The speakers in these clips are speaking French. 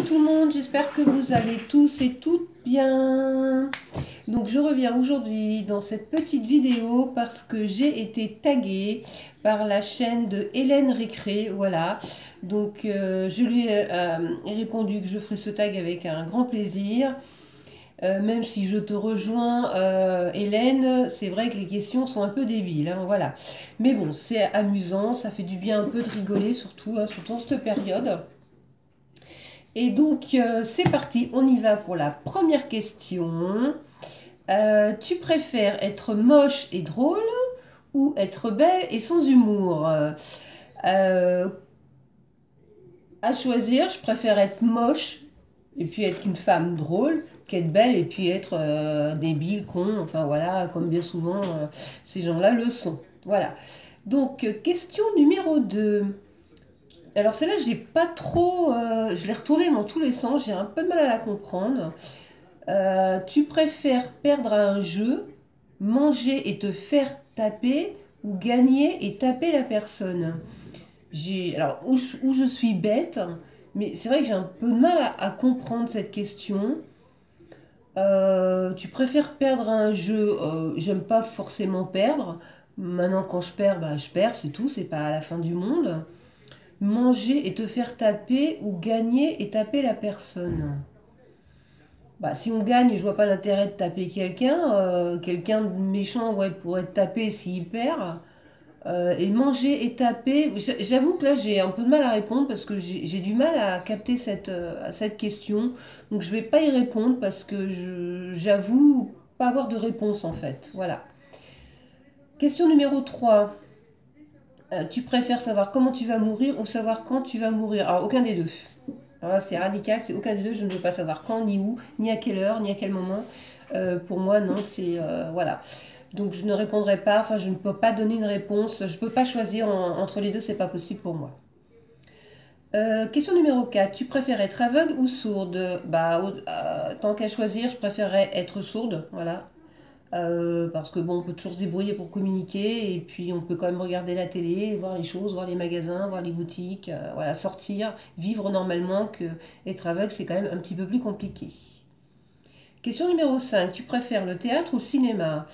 Bonjour tout le monde, j'espère que vous allez tous et toutes bien. Donc je reviens aujourd'hui dans cette petite vidéo parce que j'ai été taguée par la chaîne de Hélène Récré, voilà. Donc je lui ai répondu que je ferai ce tag avec un grand plaisir. Même si je te rejoins, Hélène, c'est vrai que les questions sont un peu débiles, hein, voilà. Mais bon, c'est amusant, ça fait du bien un peu de rigoler, surtout, hein, surtout en cette période. Et donc, c'est parti, on y va pour la première question. Tu préfères être moche et drôle ou être belle et sans humour? Euh, à choisir, je préfère être moche et puis être une femme drôle qu'être belle et puis être débile, con, enfin voilà, comme bien souvent ces gens-là le sont. Voilà. Donc, question numéro 2. Alors celle-là, j'ai pas trop... je l'ai retournée dans tous les sens, j'ai un peu de mal à la comprendre. Tu préfères perdre à un jeu, manger et te faire taper, ou gagner et taper la personne? Alors, où je suis bête, mais c'est vrai que j'ai un peu de mal à comprendre cette question. Tu préfères perdre à un jeu? J'aime pas forcément perdre. Maintenant, quand je perds, c'est tout, c'est pas à la fin du monde. Manger et te faire taper ou gagner et taper la personne? Bah, si on gagne, je vois pas l'intérêt de taper quelqu'un. Quelqu'un de méchant, ouais, pourrait te taper s'il perd. Et manger et taper, j'avoue que là j'ai un peu de mal à répondre parce que j'ai du mal à capter cette question. Donc je vais pas y répondre parce que j'avoue pas avoir de réponse en fait. Voilà. Question numéro 3. Tu préfères savoir comment tu vas mourir ou savoir quand tu vas mourir? Alors aucun des deux. Alors là, c'est radical, c'est aucun des deux. Je ne veux pas savoir quand, ni où, ni à quelle heure, ni à quel moment. Pour moi, non, c'est... voilà. Donc je ne répondrai pas, enfin je ne peux pas donner une réponse. Je ne peux pas choisir entre les deux, c'est pas possible pour moi. Question numéro 4. Tu préfères être aveugle ou sourde? Bah, tant qu'à choisir, je préférerais être sourde, voilà. Parce que bon, on peut toujours se débrouiller pour communiquer et puis on peut quand même regarder la télé, voir les choses, voir les magasins, voir les boutiques, voilà, sortir, vivre normalement que être aveugle, c'est quand même un petit peu plus compliqué. Question numéro 5. Tu préfères le théâtre ou le cinéma?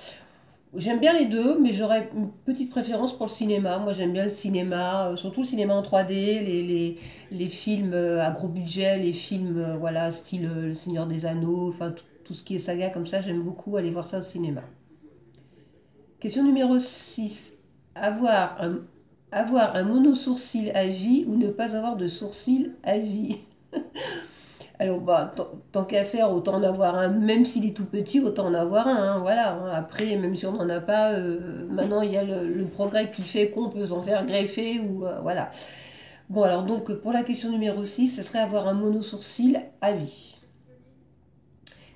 J'aime bien les deux, mais j'aurais une petite préférence pour le cinéma. Moi, j'aime bien le cinéma, surtout le cinéma en 3D, les films à gros budget, les films voilà, style Le Seigneur des Anneaux, enfin tout ce qui est saga comme ça, j'aime beaucoup aller voir ça au cinéma. Question numéro 6. Avoir un, avoir un monosourcil à vie ou ne pas avoir de sourcil à vie? Alors, bah, tant qu'à faire, autant en avoir un, même s'il est tout petit, autant en avoir un, hein, voilà. Hein. Après, même si on n'en a pas, maintenant il y a le progrès qui fait qu'on peut s'en faire greffer ou voilà. Bon, alors donc pour la question numéro 6, ce serait avoir un monosourcil à vie.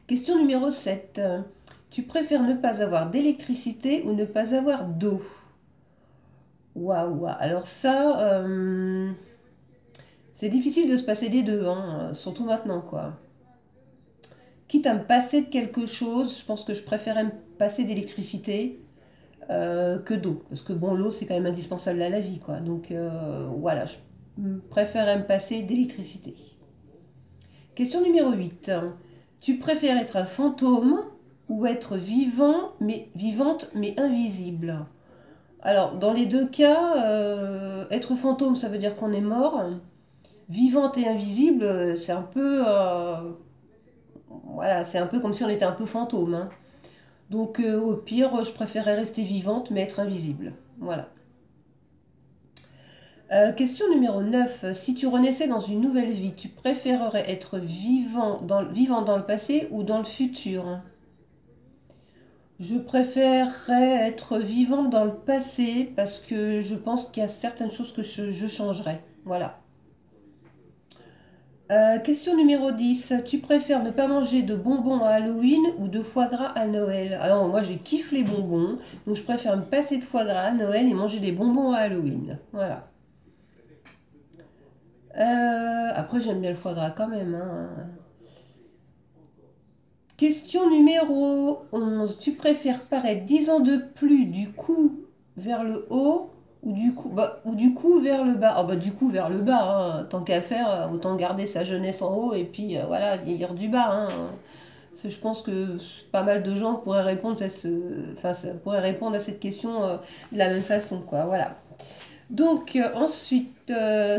Question numéro 7. Tu préfères ne pas avoir d'électricité ou ne pas avoir d'eau? Waouh, waouh. Alors ça, c'est difficile de se passer des deux, hein, surtout maintenant, quoi. Quitte à me passer de quelque chose, je pense que je préférais me passer d'électricité que d'eau. Parce que bon, l'eau, c'est quand même indispensable à la vie, quoi. Donc voilà, je préférais me passer d'électricité. Question numéro 8. Tu préfères être un fantôme ou être vivante mais invisible? Alors, dans les deux cas, être fantôme, ça veut dire qu'on est mort. Vivante et invisible, c'est un peu... voilà, c'est un peu comme si on était un peu fantôme. Hein. Donc, au pire, je préférerais rester vivante mais être invisible. Voilà. Question numéro 9. Si tu renaissais dans une nouvelle vie, tu préférerais être vivant dans le passé ou dans le futur? Je préférerais être vivante dans le passé parce que je pense qu'il y a certaines choses que je changerais. Voilà. Question numéro 10. Tu préfères ne pas manger de bonbons à Halloween ou de foie gras à Noël? Alors moi je kiffe les bonbons, donc je préfère me passer de foie gras à Noël et manger des bonbons à Halloween. Voilà. Après j'aime bien le foie gras quand même. Hein. Question numéro 11. Tu préfères paraître 10 ans de plus du cou vers le haut ou du coup vers le bas. Ah bah du coup vers le bas, hein. Tant qu'à faire, autant garder sa jeunesse en haut et puis voilà, vieillir du bas, hein. Je pense que pas mal de gens pourraient répondre enfin, ça pourrait répondre à cette question de la même façon, quoi. Voilà. Donc, ensuite,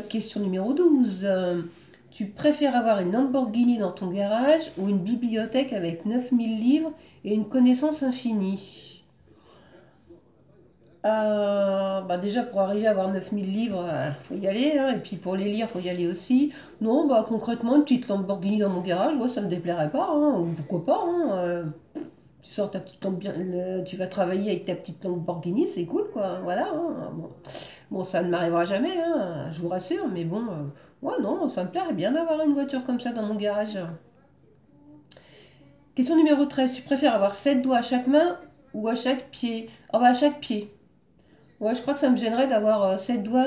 question numéro 12. Tu préfères avoir une Lamborghini dans ton garage ou une bibliothèque avec 9 000 livres et une connaissance infinie? Bah déjà, pour arriver à avoir 9 000 livres, faut y aller, hein, et puis pour les lire, faut y aller aussi. Non, bah concrètement, une petite Lamborghini dans mon garage, ouais, ça me déplairait pas, hein, ou pourquoi pas, hein, tu sors ta petite Lamborghini, tu vas travailler avec ta petite Lamborghini, c'est cool, quoi, voilà, hein, bon. Bon, ça ne m'arrivera jamais, hein, je vous rassure, mais bon, ouais, non, ça me plairait bien d'avoir une voiture comme ça dans mon garage. Question numéro 13. Tu préfères avoir 7 doigts à chaque main ou à chaque pied? Ah bah à chaque pied. Ouais, je crois que ça me gênerait d'avoir 7 doigts,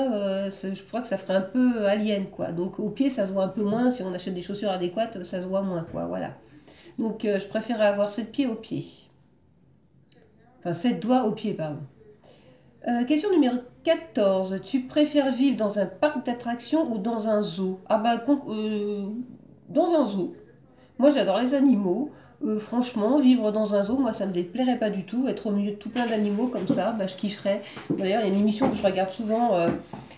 je crois que ça ferait un peu alien, quoi. Donc au pied, ça se voit un peu moins, si on achète des chaussures adéquates, ça se voit moins, quoi, voilà. Donc je préférerais avoir 7 pieds au pied. Enfin, 7 doigts au pied, pardon. Question numéro 14. Tu préfères vivre dans un parc d'attractions ou dans un zoo? Ah bah, dans un zoo. Moi, j'adore les animaux. Franchement, vivre dans un zoo, moi, ça me déplairait pas du tout. Être au milieu de tout plein d'animaux comme ça, bah, je kifferais. D'ailleurs, il y a une émission que je regarde souvent.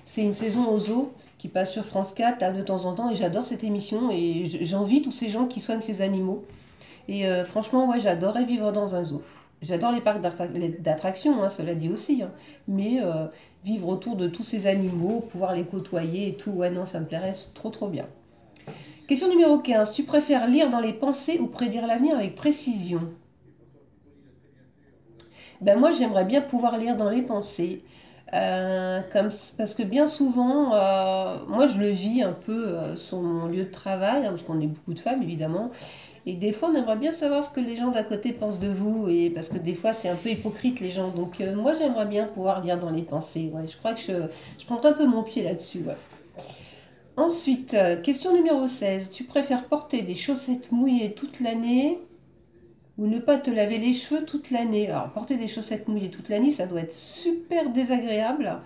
C'est une saison au zoo qui passe sur France 4 là, de temps en temps. Et j'adore cette émission. Et j'envie tous ces gens qui soignent ces animaux. Et franchement, ouais, j'adorerais vivre dans un zoo. J'adore les parcs d'attractions, hein, cela dit aussi. Hein. Mais vivre autour de tous ces animaux, pouvoir les côtoyer et tout, ouais, non, ça me plairait trop, trop bien. Question numéro 15. Tu préfères lire dans les pensées ou prédire l'avenir avec précision? Ben moi, j'aimerais bien pouvoir lire dans les pensées. Parce que bien souvent, moi je le vis un peu sur mon lieu de travail, hein, parce qu'on est beaucoup de femmes évidemment, et des fois on aimerait bien savoir ce que les gens d'à côté pensent de vous, et parce que des fois c'est un peu hypocrite les gens, donc moi j'aimerais bien pouvoir lire dans les pensées, ouais. Je crois que je prends un peu mon pied là-dessus, ouais. Ensuite, question numéro 16. Tu préfères porter des chaussettes mouillées toute l'année ou ne pas te laver les cheveux toute l'année? Alors, porter des chaussettes mouillées toute l'année, ça doit être super désagréable.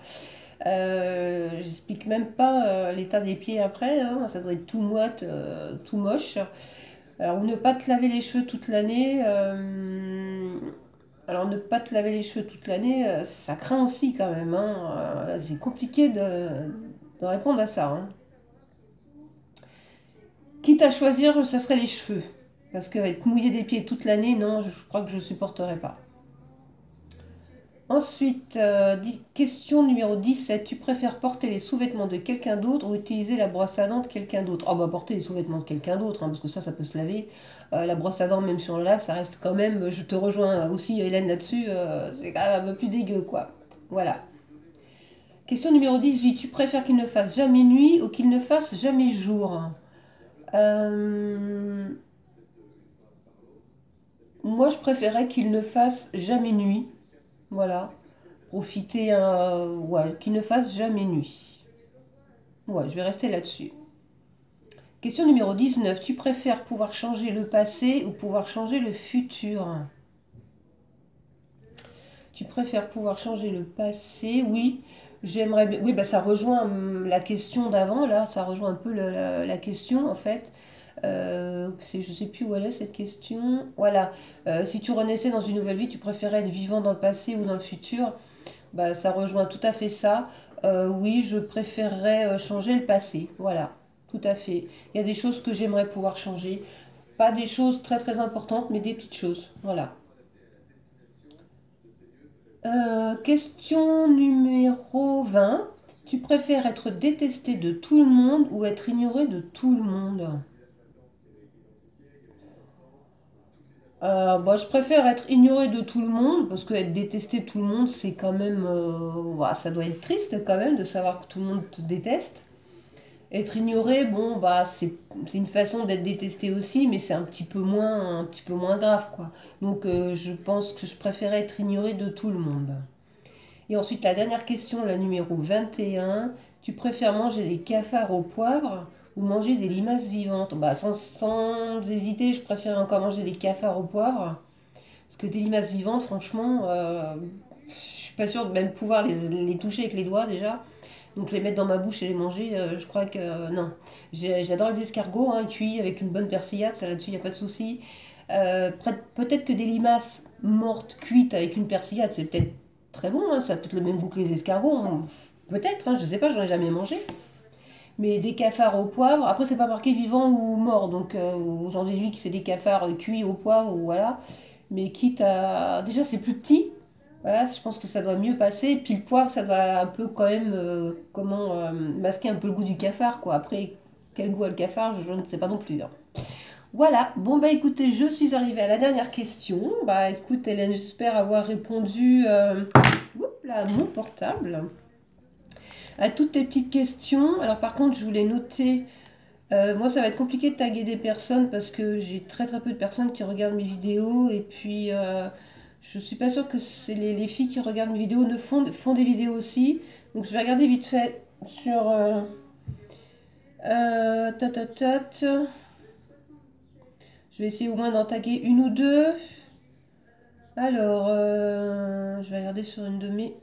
J'explique même pas l'état des pieds après, hein, ça doit être tout moite, tout moche. Alors, ou ne pas te laver les cheveux toute l'année. Alors, ne pas te laver les cheveux toute l'année, ça craint aussi quand même, hein. C'est compliqué de répondre à ça, hein. Quitte à choisir, ça serait les cheveux. Parce qu'être mouillé des pieds toute l'année, non, je crois que je ne supporterais pas. Ensuite, question numéro 17. Tu préfères porter les sous-vêtements de quelqu'un d'autre ou utiliser la brosse à dents de quelqu'un d'autre? Ah bah porter les sous-vêtements de quelqu'un d'autre, hein, parce que ça peut se laver. La brosse à dents, même si on la lave, ça reste quand même, je te rejoins aussi Hélène là-dessus, c'est quand même un peu plus dégueu, quoi. Voilà. Question numéro 18. Tu préfères qu'il ne fasse jamais nuit ou qu'il ne fasse jamais jour? Euh, Moi, je préférais qu'il ne fasse jamais nuit. Voilà. Profiter, ouais, qu'il ne fasse jamais nuit. Ouais, je vais rester là-dessus. Question numéro 19. Tu préfères pouvoir changer le passé ou pouvoir changer le futur? Tu préfères pouvoir changer le passé? Oui, j'aimerais bien. Oui, bah ça rejoint la question d'avant, là. Ça rejoint un peu la question, en fait. Je sais plus où elle est cette question. Voilà. Si tu renaissais dans une nouvelle vie, tu préférais être vivant dans le passé ou dans le futur? Bah, ça rejoint tout à fait ça. Oui, je préférerais changer le passé. Voilà, tout à fait. Il y a des choses que j'aimerais pouvoir changer. Pas des choses très très importantes, mais des petites choses. Voilà. Question numéro 20. Tu préfères être détesté de tout le monde ou être ignoré de tout le monde? Bah, je préfère être ignoré de tout le monde parce que être détesté de tout le monde, c'est quand même. Bah, ça doit être triste quand même de savoir que tout le monde te déteste. Être ignoré, bon, bah, c'est une façon d'être détesté aussi, mais c'est un petit peu moins grave, quoi. Donc, je pense que je préférais être ignoré de tout le monde. Et ensuite, la dernière question, la numéro 21. Tu préfères manger des cafards au poivre ou manger des limaces vivantes? Bah, sans hésiter, je préfère encore manger des cafards au poivre. Parce que des limaces vivantes, franchement, je suis pas sûre de même pouvoir les toucher avec les doigts déjà. Donc les mettre dans ma bouche et les manger, je crois que non. J'adore les escargots, hein, cuits avec une bonne persillade, ça là-dessus, il n'y a pas de souci. Peut-être que des limaces mortes, cuites avec une persillade, c'est peut-être très bon, hein, ça a peut-être le même goût que les escargots, hein. Peut-être, hein, je sais pas, j'en ai jamais mangé. Mais des cafards au poivre, après c'est pas marqué vivant ou mort, donc j'en déduis que c'est des cafards cuits au poivre, ou voilà. Mais quitte à... Déjà c'est plus petit, voilà, je pense que ça doit mieux passer. Et puis le poivre, ça doit un peu quand même, masquer un peu le goût du cafard, quoi. Après, quel goût a le cafard, je ne sais pas non plus, hein. Voilà, bon bah écoutez, je suis arrivée à la dernière question. Bah écoute Hélène, j'espère avoir répondu à mon portable, à toutes tes petites questions. Alors par contre, je voulais noter, moi ça va être compliqué de taguer des personnes parce que j'ai très très peu de personnes qui regardent mes vidéos et puis je suis pas sûre que c'est les filles qui regardent mes vidéos font des vidéos aussi. Donc je vais regarder vite fait sur... tot, tot, tot. Je vais essayer au moins d'en taguer une ou deux. Alors, je vais regarder sur une de mes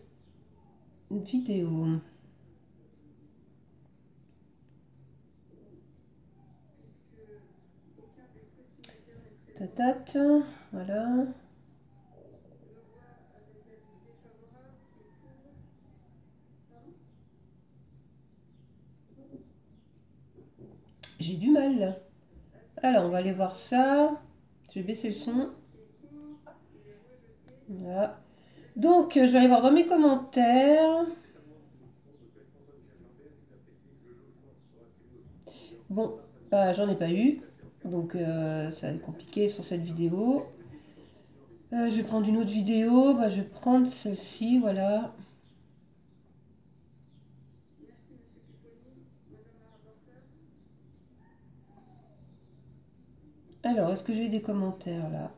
vidéos. Tatat, voilà. J'ai du mal. Alors, on va aller voir ça. Je vais baisser le son. Voilà. Donc, je vais aller voir dans mes commentaires. Bon, bah, j'en ai pas eu. Donc, ça va être compliqué sur cette vidéo. Je vais prendre une autre vidéo. Bah, je vais prendre celle-ci, voilà. Alors, est-ce que j'ai des commentaires là?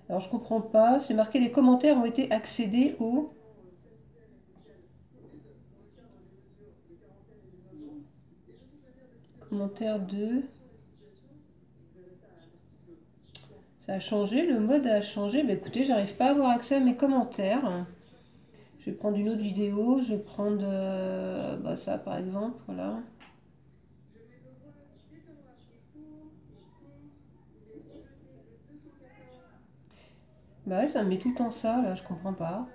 Alors, je comprends pas. C'est marqué les commentaires ont été accédés aux commentaires de. Ça a changé, le mode a changé. Mais écoutez, j'arrive pas à avoir accès à mes commentaires. Je vais prendre une autre vidéo. Je vais prendre bah, ça par exemple. Voilà. Bah ouais, ça me met tout le temps ça, là, je comprends pas.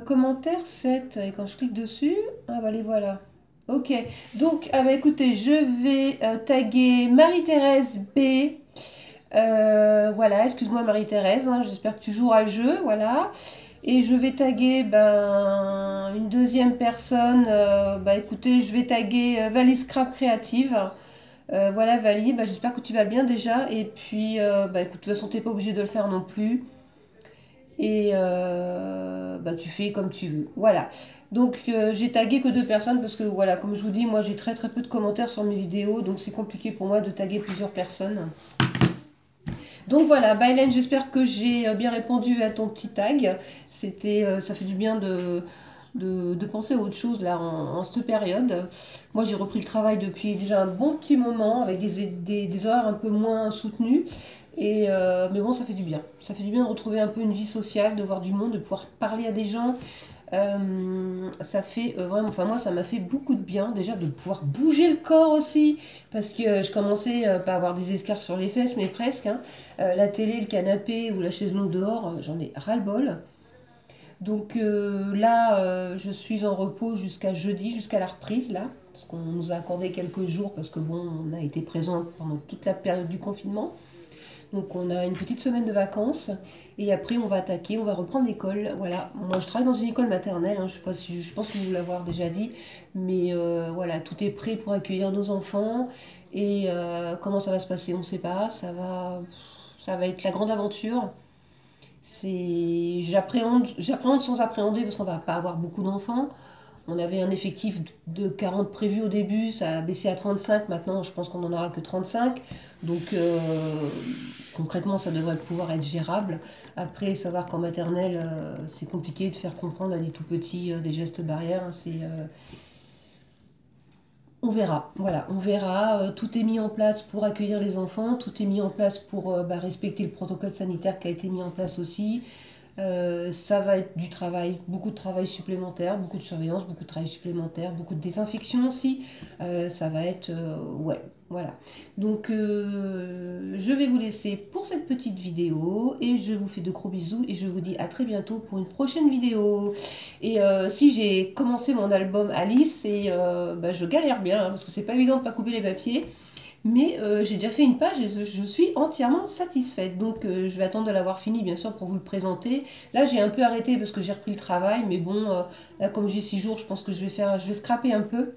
Commentaire 7, et quand je clique dessus, ah bah les voilà. Ok, donc ah bah écoutez, je vais taguer Marie-Thérèse B. Voilà, excuse-moi Marie-Thérèse, hein, j'espère que tu joueras le jeu, voilà. Et je vais taguer ben, une deuxième personne, bah écoutez, je vais taguer Valie Scrap Créative. Voilà Valie, bah, j'espère que tu vas bien déjà. Et puis, bah écoute, de toute façon, t'es pas obligé de le faire non plus. Et bah, tu fais comme tu veux. Voilà. Donc j'ai tagué que deux personnes parce que voilà, comme je vous dis, moi j'ai très très peu de commentaires sur mes vidéos, donc c'est compliqué pour moi de taguer plusieurs personnes. Donc voilà, bah Hélène, j'espère que j'ai bien répondu à ton petit tag. C'était, ça fait du bien de penser à autre chose là en cette période. Moi j'ai repris le travail depuis déjà un bon petit moment avec des horaires un peu moins soutenus. Et, mais bon, ça fait du bien. Ça fait du bien de retrouver un peu une vie sociale, de voir du monde, de pouvoir parler à des gens. Ça fait vraiment, enfin moi ça m'a fait beaucoup de bien déjà de pouvoir bouger le corps aussi parce que je commençais pas à avoir des escarres sur les fesses mais presque, hein. La télé, le canapé ou la chaise longue dehors, j'en ai ras-le-bol. Donc là je suis en repos jusqu'à jeudi, jusqu'à la reprise là parce qu'on nous a accordé quelques jours parce que bon on a été présent pendant toute la période du confinement. Donc on a une petite semaine de vacances et après on va attaquer, on va reprendre l'école. Voilà, moi je travaille dans une école maternelle, hein, je sais pas si, je pense que vous l'avoir déjà dit, mais voilà, tout est prêt pour accueillir nos enfants et comment ça va se passer, on ne sait pas, ça va être la grande aventure. J'appréhende sans appréhender parce qu'on va pas avoir beaucoup d'enfants. On avait un effectif de 40 prévus au début, ça a baissé à 35, maintenant je pense qu'on n'en aura que 35. Donc concrètement ça devrait pouvoir être gérable. Après savoir qu'en maternelle c'est compliqué de faire comprendre à des tout petits des gestes barrières, hein, On verra, voilà, on verra. Tout est mis en place pour accueillir les enfants, tout est mis en place pour respecter le protocole sanitaire qui a été mis en place aussi. Ça va être du travail, beaucoup de travail supplémentaire, beaucoup de surveillance, beaucoup de travail supplémentaire, beaucoup de désinfection aussi. Ça va être, ouais, voilà. Donc, je vais vous laisser pour cette petite vidéo et je vous fais de gros bisous et je vous dis à très bientôt pour une prochaine vidéo. Et si j'ai commencé mon album Alice, et je galère bien hein, parce que c'est pas évident de pas couper les papiers. Mais j'ai déjà fait une page et je suis entièrement satisfaite. Donc je vais attendre de l'avoir fini bien sûr pour vous le présenter. Là j'ai un peu arrêté parce que j'ai repris le travail. Mais bon, là comme j'ai 6 jours, je pense que je vais scraper un peu.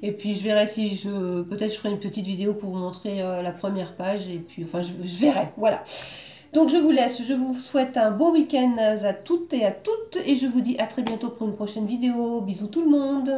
Et puis je verrai si peut-être je ferai une petite vidéo pour vous montrer la première page. Et puis enfin je verrai, voilà. Donc je vous laisse, je vous souhaite un bon week-end à toutes et à toutes. Et je vous dis à très bientôt pour une prochaine vidéo. Bisous tout le monde.